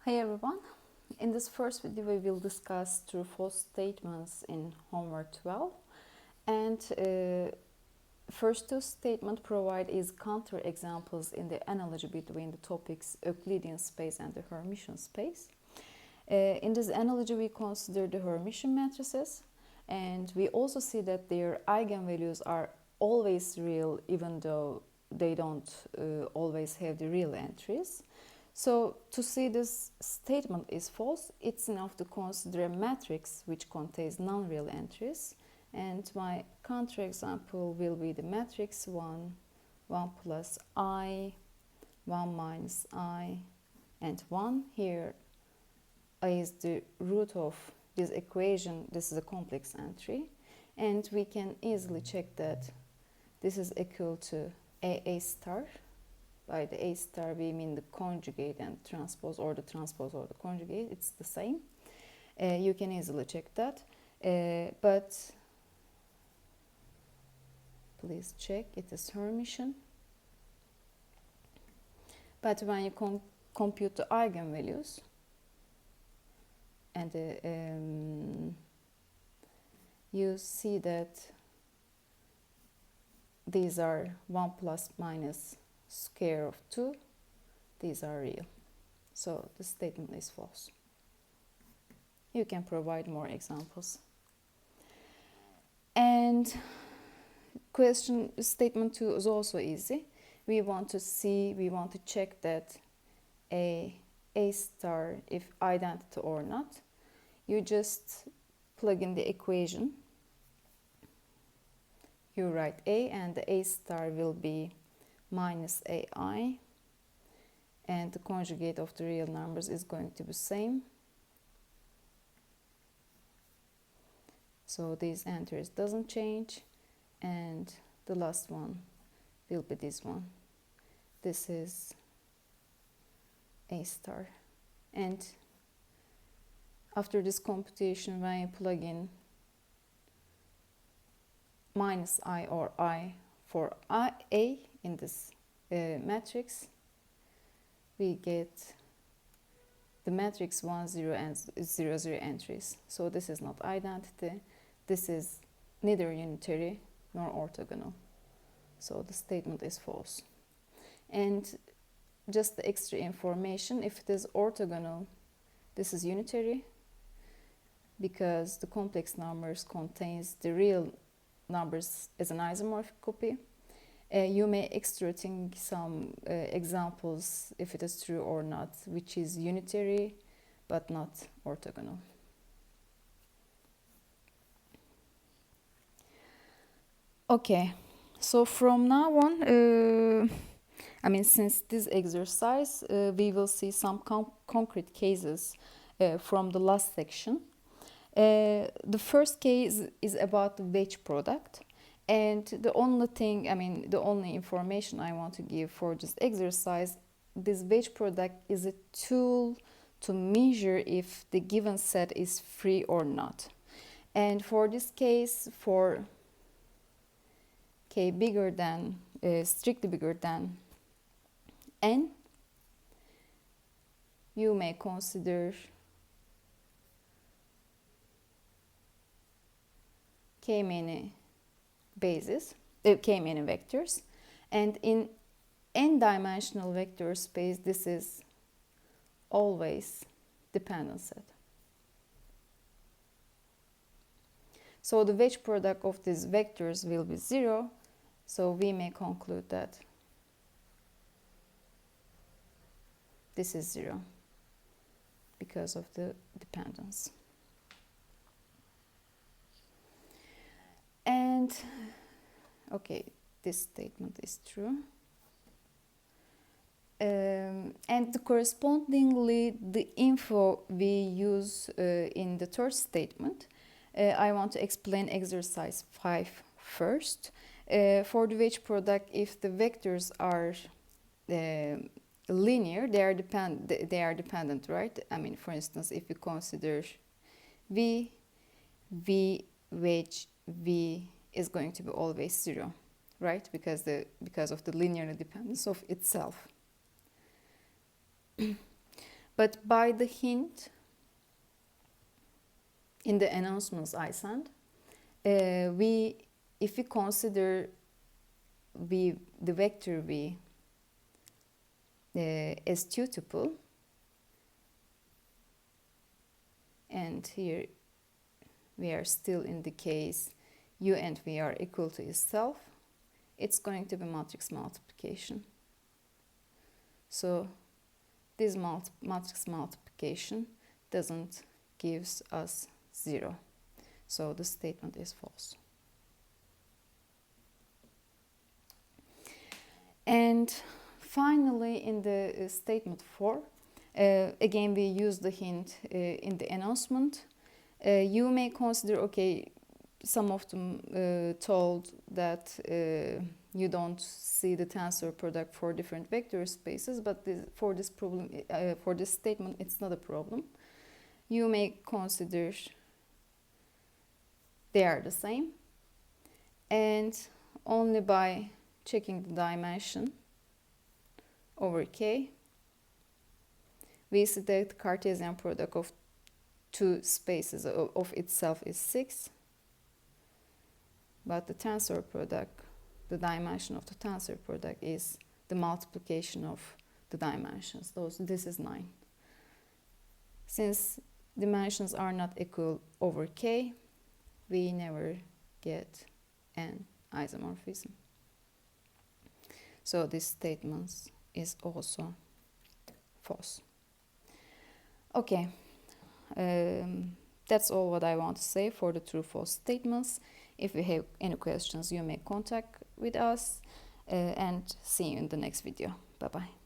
Hi everyone. In this first video we will discuss true-false statements in homework 12, and first two statements provide is counter-examples in the analogy between the topics Euclidean space and the Hermitian space. In this analogy we consider the Hermitian matrices, and we also see that their eigenvalues are always real even though they don't always have the real entries. So to see this statement is false, it's enough to consider a matrix which contains non-real entries. And my counterexample will be the matrix 1, 1 plus I, 1 minus I, and 1. Here I is the root of this equation. This is a complex entry. And we can easily check that this is equal to A star. By the A star we mean the conjugate and transpose, or the transpose or the conjugate, it's the same. You can easily check that, but please check it is Hermitian. But when you compute the eigenvalues and you see that these are 1 plus minus square of 2, these are real. So the statement is false. You can provide more examples. And statement 2 is also easy. We want to check that A star if identity or not. You just plug in the equation. You write A, and the A star will be minus AI, and the conjugate of the real numbers is going to be same. So these entries doesn't change, and the last one will be this one. This is A star. And after this computation, when you plug in minus I or I for A in this matrix, we get the matrix 1, 0 and 0, 0 entries. So this is not identity. This is neither unitary nor orthogonal. So the statement is false. And just the extra information, if it is orthogonal, this is unitary, because the complex numbers contains the real numbers as an isomorphic copy. You may extracting some examples if it is true or not, which is unitary but not orthogonal. Okay, so from now on, since this exercise, we will see some concrete cases from the last section. The first case is about the wedge product. And the only information I want to give for this exercise, this wedge product is a tool to measure if the given set is free or not. And for this case, for k bigger than, strictly bigger than n, you may consider k many bases, k many vectors, and in n-dimensional vector space this is always dependent set. So the wedge product of these vectors will be 0, so we may conclude that this is 0 because of the dependence. And okay, this statement is true. And correspondingly, the info we use in the third statement, I want to explain exercise 5 first. For the wedge product, if the vectors are linear, they are dependent, right? For instance, if you consider V wedge V is going to be always 0, right? Because of the linear dependence of itself. But by the hint in the announcements I sent, if we consider the vector v as tuple, and here we are still in the case u and v are equal to itself, it's going to be matrix multiplication. So this matrix multiplication doesn't gives us 0. So the statement is false. And finally, in the statement 4, again we use the hint in the announcement. You may consider, okay, some of them told that you don't see the tensor product for different vector spaces, but for this problem, for this statement, it's not a problem. You may consider they are the same, and only by checking the dimension over K, we see that the Cartesian product of two spaces of itself is 6, but the tensor product, the dimension of the tensor product is the multiplication of the dimensions. This is 9. Since dimensions are not equal over K, we never get an isomorphism. So this statement is also false. Okay, that's all what I want to say for the true-false statements. If you have any questions, you may contact with us, and see you in the next video. Bye-bye.